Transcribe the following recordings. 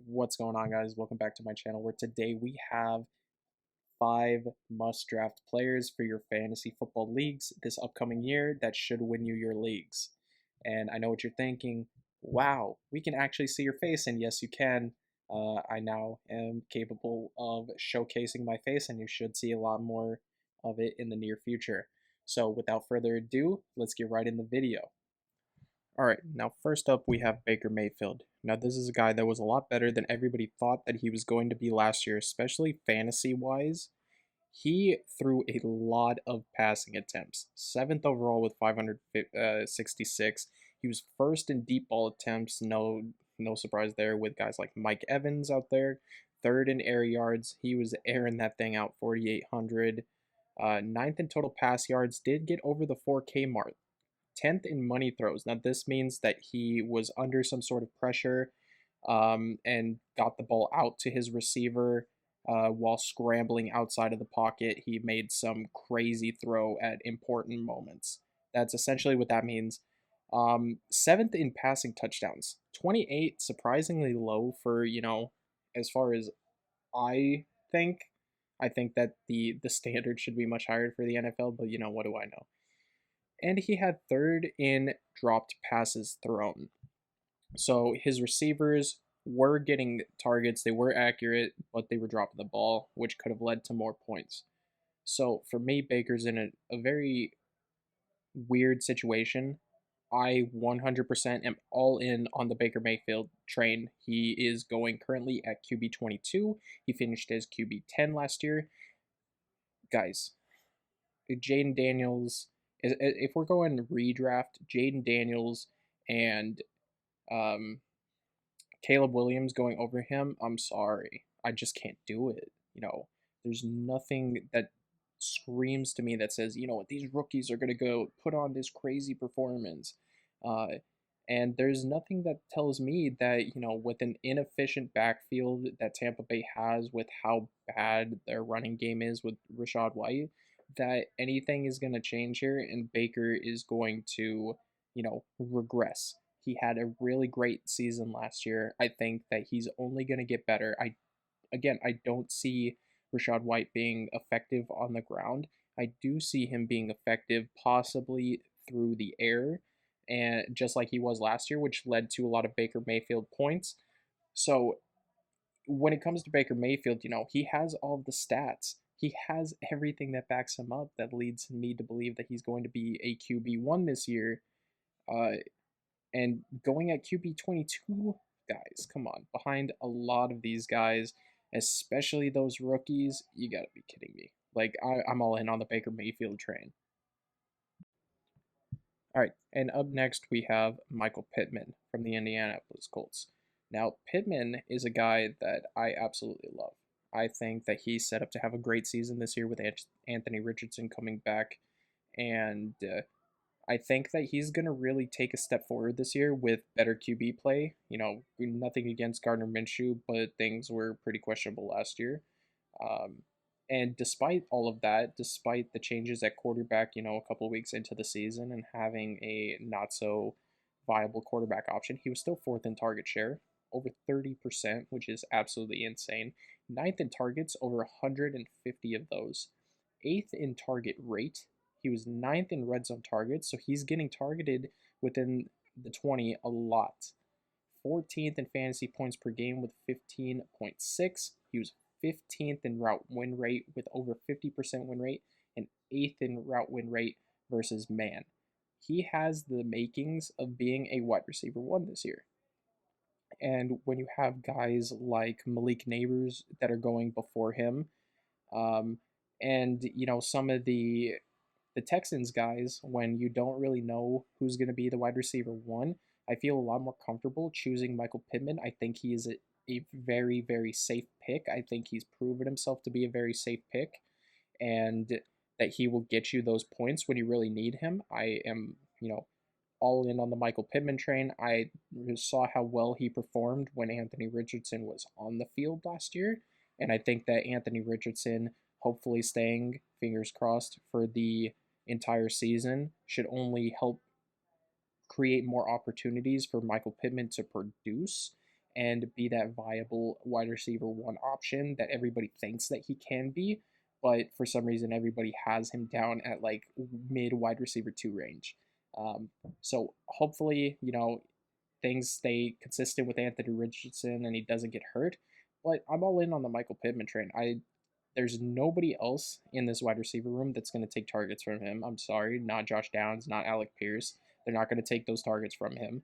What's going on, guys? Welcome back to my channel, where today we have 5 must draft players for your fantasy football leagues this upcoming year that should win you your leagues. And I know what you're thinking, wow, we can actually see your face, and yes, you can. I now am capable of showcasing my face, and you should see a lot more of it in the near future. So, without further ado, let's get right in the video. All right, now first up we have Baker Mayfield. Now this is a guy that was a lot better than everybody thought that he was going to be last year, especially fantasy-wise. He threw a lot of passing attempts, 7th overall with 566. He was first in deep ball attempts, no surprise there with guys like Mike Evans out there. Third in air yards, he was airing that thing out 4,800. Ninth in total pass yards, did get over the 4K mark. 10th in money throws. Now, this means that he was under some sort of pressure and got the ball out to his receiver while scrambling outside of the pocket. He made some crazy throw at important moments. That's essentially what that means. 7th in passing touchdowns. 28, surprisingly low for, as far as I think. I think that the standard should be much higher for the NFL, but what do I know? And he had third in dropped passes thrown. So his receivers were getting targets, they were accurate, but they were dropping the ball, which could have led to more points. So for me, Baker's in a very weird situation. I 100% am all in on the Baker Mayfield train. He is going currently at QB 22. He finished as QB 10 last year. Guys, Jaden Daniels, if we're going redraft, Jaden Daniels and um, Caleb Williams going over him, I'm sorry. I just can't do it. There's nothing that screams to me that says, what, these rookies are going to go put on this crazy performance. Uh, and there's nothing that tells me that, with an inefficient backfield that Tampa Bay has, with how bad their running game is with Rachaad White, that anything is going to change here and Baker is going to, regress. He had a really great season last year. I think that he's only going to get better. I don't see Rachaad White being effective on the ground. I do see him being effective possibly through the air, and just like he was last year, which led to a lot of Baker Mayfield points. So when it comes to Baker Mayfield, he has all of the stats. He has everything that backs him up that leads me to believe that he's going to be a QB1 this year. Uh, and going at QB 22, guys, come on. Behind a lot of these guys, especially those rookies, you gotta be kidding me. Like, I'm all in on the Baker Mayfield train. All right, and up next we have Michael Pittman from the Indianapolis Colts. Now, Pittman is a guy that I absolutely love. I think that he's set up to have a great season this year with Anthony Richardson coming back, and I think that he's going to really take a step forward this year with better QB play. Nothing against Gardner Minshew, but things were pretty questionable last year. Um, and despite all of that, despite the changes at quarterback, a couple weeks into the season and having a not so viable quarterback option, he was still fourth in target share, over 30%, which is absolutely insane. Ninth in targets, over 150 of those. Eighth in target rate. He was ninth in red zone targets, so he's getting targeted within the 20 a lot. 14th in fantasy points per game with 15.6. He was 15th in route win rate with over 50% win rate, and 8th in route win rate versus man. He has the makings of being a wide receiver one this year. And when you have guys like Malik Neighbors that are going before him, um, and some of the Texans guys, when you don't really know who's going to be the wide receiver one, I feel a lot more comfortable choosing Michael Pittman. I think he is a very, very safe pick. I think he's proven himself to be a very safe pick, and that he will get you those points when you really need him. I am, all in on the Michael Pittman train. I saw how well he performed when Anthony Richardson was on the field last year, and I think that Anthony Richardson, hopefully staying, fingers crossed, for the entire season, should only help create more opportunities for Michael Pittman to produce. and be that viable wide receiver one option that everybody thinks that he can be, but for some reason everybody has him down at like mid wide receiver two range. Um, so hopefully, things stay consistent with Anthony Richardson and he doesn't get hurt. But I'm all in on the Michael Pittman train. There's nobody else in this wide receiver room that's going to take targets from him. I'm sorry, not Josh Downs, not Alec Pierce. They're not going to take those targets from him.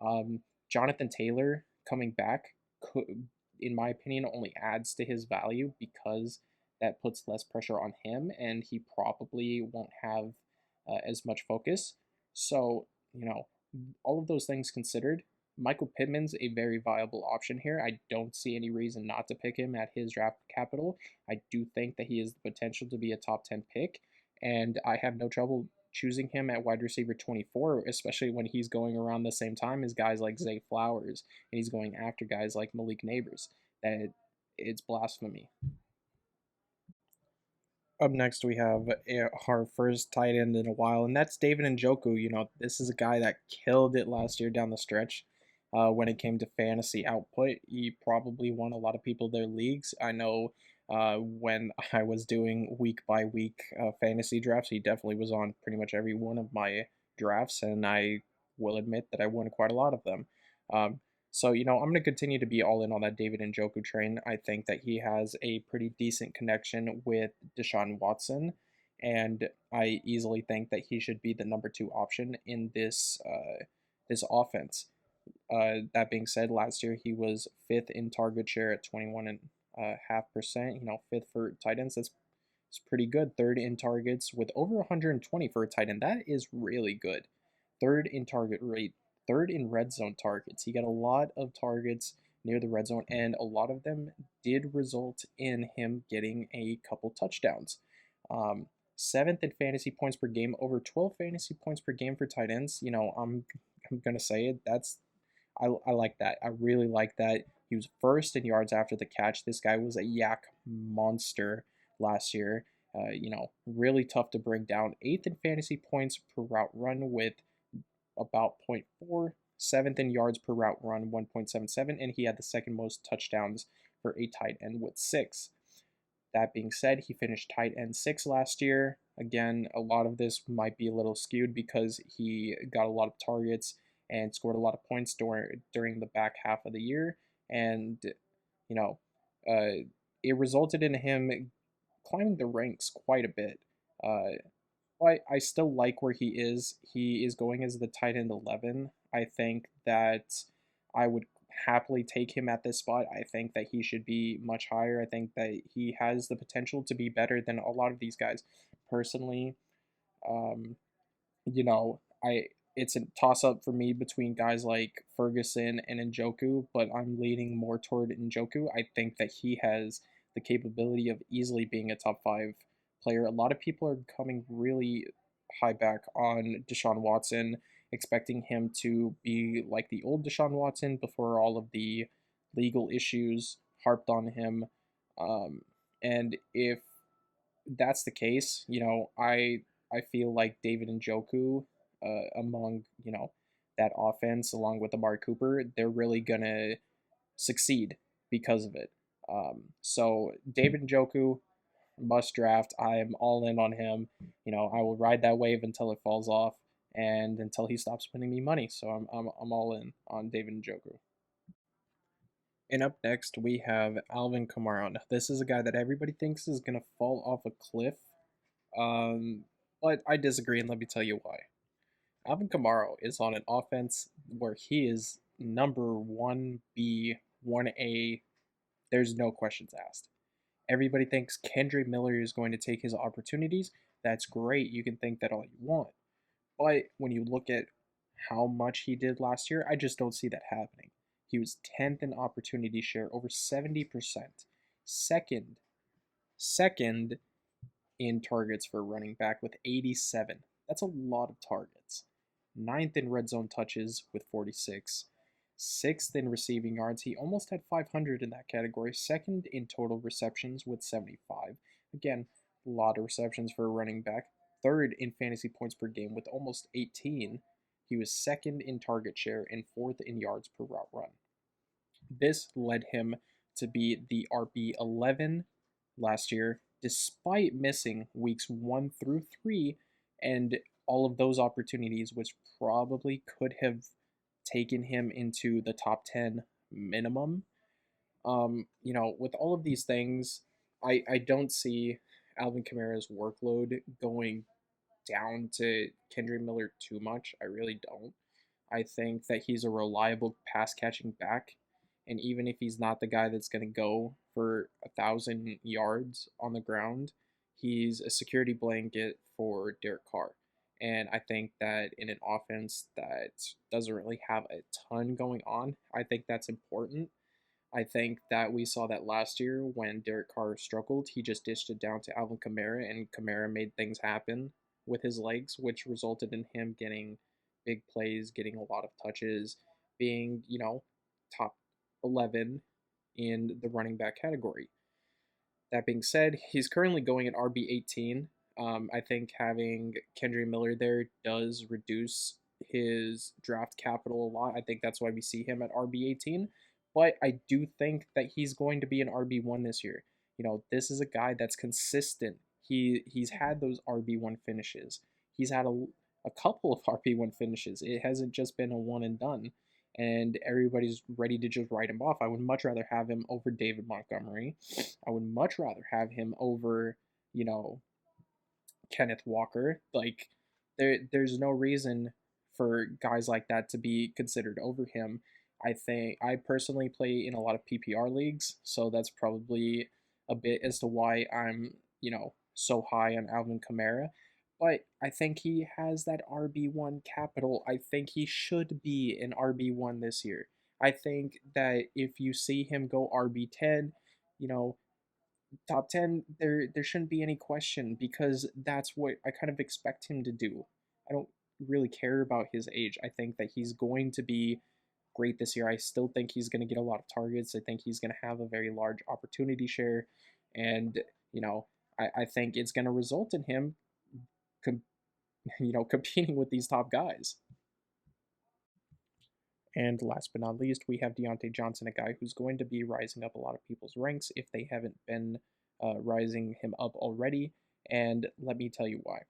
Um, Jonathan Taylor coming back could, in my opinion, only adds to his value because that puts less pressure on him, and he probably won't have as much focus. So, all of those things considered, Michael Pittman's a very viable option here. I don't see any reason not to pick him at his draft capital. I do think that he has the potential to be a top 10 pick, and I have no trouble choosing him at wide receiver 24, especially when he's going around the same time as guys like Zay Flowers, and he's going after guys like Malik Neighbors. That it's blasphemy. Up next, we have our first tight end in a while, and that's David Njoku. This is a guy that killed it last year down the stretch. When it came to fantasy output, he probably won a lot of people their leagues. I know when I was doing week by week fantasy drafts, he definitely was on pretty much every one of my drafts, and I will admit that I won quite a lot of them. Um, so, I'm going to continue to be all in on that David Njoku train. I think that he has a pretty decent connection with Deshaun Watson, and I easily think that he should be the number two option in this offense. That being said, last year he was fifth in target share at 21.5%. Fifth for tight ends. It's pretty good. Third in targets with over 120 for a tight end. That is really good. Third in target rate. Third in red zone targets. He got a lot of targets near the red zone, and a lot of them did result in him getting a couple touchdowns. Seventh in fantasy points per game, over 12 fantasy points per game for tight ends. I'm gonna say it. I like that. I really like that. He was first in yards after the catch. This guy was a yak monster last year. Really tough to bring down. Eighth in fantasy points per route run with about 0.4. Seventh in yards per route run, 1.77. And he had the second most touchdowns for a tight end with 6. That being said, he finished tight end 6 last year. Again, a lot of this might be a little skewed because he got a lot of targets and scored a lot of points during the back half of the year. And, you know, uh, it resulted in him climbing the ranks quite a bit. I still like where he is. He is going as the tight end 11. I think that I would happily take him at this spot. I think that he should be much higher. I think that he has the potential to be better than a lot of these guys. Personally, um, I it's a toss up for me between guys like Ferguson and Njoku, but I'm leaning more toward Njoku. I think that he has the capability of easily being a top 5 player. A lot of people are coming really high back on Deshaun Watson, expecting him to be like the old Deshaun Watson before all of the legal issues harped on him. And if that's the case, I feel like David Njoku, among that offense, along with Amari Cooper, they're really gonna succeed because of it. So David Njoku must draft. I am all in on him. I will ride that wave until it falls off and until he stops winning me money. So I'm all in on David Njoku. And up next, we have Alvin Kamara. Now, this is a guy that everybody thinks is going to fall off a cliff, but I disagree, and let me tell you why. Alvin Kamara is on an offense where he is number 1B, 1A. There's no questions asked. Everybody thinks Kendre Miller is going to take his opportunities. That's great. You can think that all you want. But when you look at how much he did last year, I just don't see that happening. He was 10th in opportunity share, over 70%. Second, second in targets for running back with 87. That's a lot of targets. Ninth in red zone touches with 46. Sixth in receiving yards. He almost had 500 in that category. Second in total receptions with 75. Again, a lot of receptions for a running back. Third in fantasy points per game with almost 18. He was second in target share and fourth in yards per route run. This led him to be the RB11 last year, despite missing weeks 1 through 3, and all of those opportunities, which probably could have taken him into the top 10 minimum. With all of these things, I don't see Alvin Kamara's workload going down to Kendrick Miller too much. I really don't. I think that he's a reliable pass catching back. And even if he's not the guy that's going to go for 1,000 yards on the ground, he's a security blanket for Derek Carr. And I think that in an offense that doesn't really have a ton going on, I think that's important. I think that we saw that last year when Derek Carr struggled. He just dished it down to Alvin Kamara, and Kamara made things happen with his legs, which resulted in him getting big plays, getting a lot of touches, being, top 11 in the running back category. That being said, he's currently going at RB18. I think having Kendrick Miller there does reduce his draft capital a lot. I think that's why we see him at RB18. But I do think that he's going to be an RB1 this year. This is a guy that's consistent. He's had those RB1 finishes. He's had a couple of RB1 finishes. It hasn't just been a one and done. And everybody's ready to just write him off. I would much rather have him over David Montgomery. I would much rather have him over, you know, Kenneth Walker. Like there's no reason for guys like that to be considered over him. I think I personally play in a lot of PPR leagues, so that's probably a bit as to why I'm, so high on Alvin Kamara. But I think he has that RB1 capital. I think he should be an RB1 this year. I think that if you see him go RB10, you know, top 10, there shouldn't be any question because that's what I kind of expect him to do. I don't really care about his age. I think that he's going to be great this year. I still think he's going to get a lot of targets. I think he's going to have a very large opportunity share. And, you know, I think it's going to result in him, com- competing with these top guys. And last but not least, we have Diontae Johnson, a guy who's going to be rising up a lot of people's ranks if they haven't been rising him up already. And let me tell you why.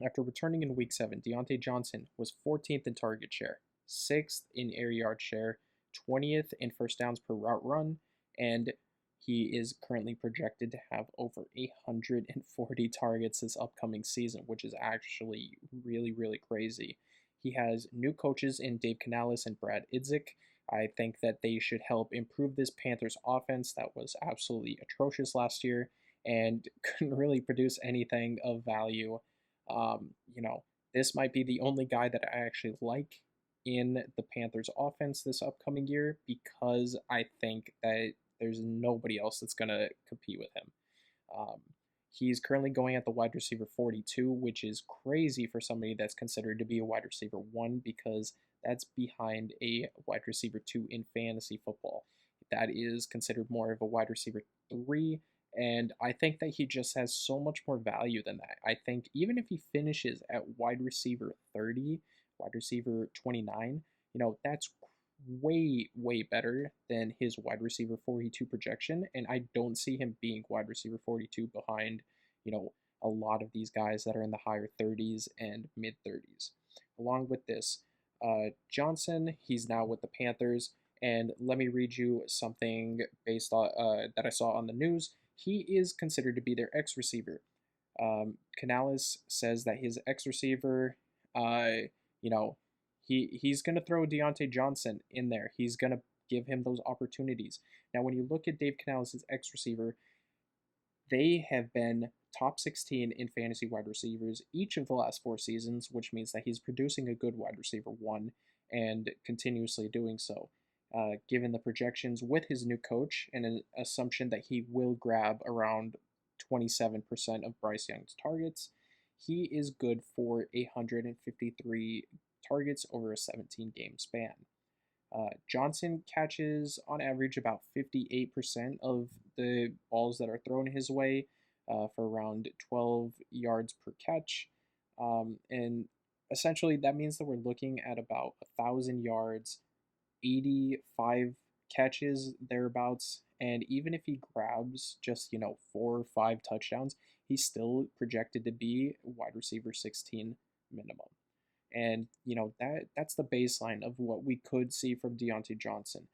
After returning in Week 7, Diontae Johnson was 14th in target share, 6th in air yard share, 20th in first downs per route run, and he is currently projected to have over 840 targets this upcoming season, which is actually really, really crazy. He has new coaches in Dave Canales and Brad Idzik. I think that they should help improve this Panthers offense that was absolutely atrocious last year and couldn't really produce anything of value. um, you know, this might be the only guy that I actually like in the Panthers offense this upcoming year because I think that there's nobody else that's going to compete with him. Um, he's currently going at the wide receiver 42, which is crazy for somebody that's considered to be a wide receiver 1 because that's behind a wide receiver 2 in fantasy football. That is considered more of a wide receiver 3, and I think that he just has so much more value than that. I think even if he finishes at wide receiver 30, wide receiver 29, that's way, way better than his wide receiver 42 projection. And I don't see him being wide receiver 42 behind, you know, a lot of these guys that are in the higher 30s and mid 30s. Along with this, Johnson, he's now with the Panthers. And let me read you something based on that I saw on the news. He is considered to be their X receiver. Canales says that his X receiver, you know, he's going to throw Diontae Johnson in there. He's going to give him those opportunities. Now, when you look at Dave Canales' X receiver, they have been top 16 in fantasy wide receivers each of the last 4 seasons, which means that he's producing a good wide receiver 1 and continuously doing so. Given the projections with his new coach and an assumption that he will grab around 27% of Bryce Young's targets, he is good for 153 targets over a 17-game span. Johnson catches on average about 58% of the balls that are thrown his way for around 12 yards per catch. And essentially, that means that we're looking at about 1,000 yards, 85 catches thereabouts, and even if he grabs just 4 or 5 touchdowns, he's still projected to be wide receiver 16 minimum. And that's the baseline of what we could see from Diontae Johnson.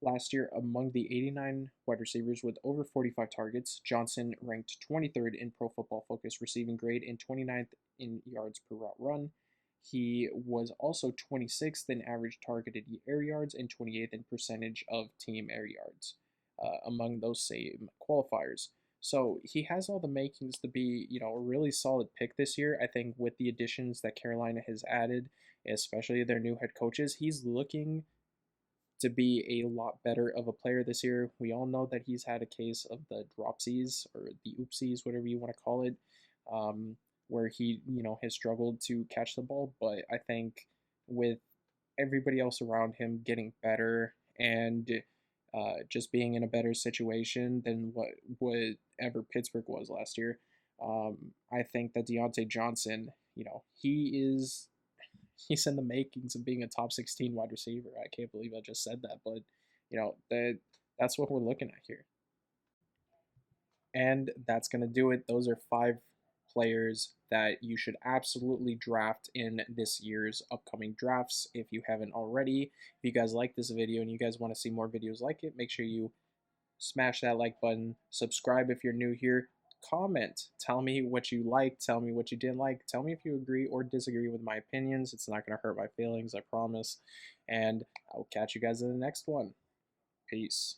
Last year, among the 89 wide receivers with over 45 targets, Johnson ranked 23rd in Pro Football Focus receiving grade and 29th in yards per route run. He was also 26th in average targeted air yards and 28th in percentage of team air yards among those same qualifiers. So he has all the makings to be, a really solid pick this year. I think with the additions that Carolina has added, especially their new head coaches, he's looking to be a lot better of a player this year. We all know that he's had a case of the dropsies or the oopsies, whatever you want to call it, where he, has struggled to catch the ball. But I think with everybody else around him getting better and just being in a better situation than whatever Pittsburgh was last year, I think that Diontae Johnson, he's in the makings of being a top 16 wide receiver. I can't believe I just said that, but that's what we're looking at here. And that's going to do it. Those are 5 players that you should absolutely draft in this year's upcoming drafts if you haven't already. If you guys like this video and you guys want to see more videos like it, make sure you smash that like button, subscribe if you're new here, comment, tell me what you liked, tell me what you didn't like, tell me if you agree or disagree with my opinions. It's not going to hurt my feelings, I promise. And I'll catch you guys in the next one. Peace.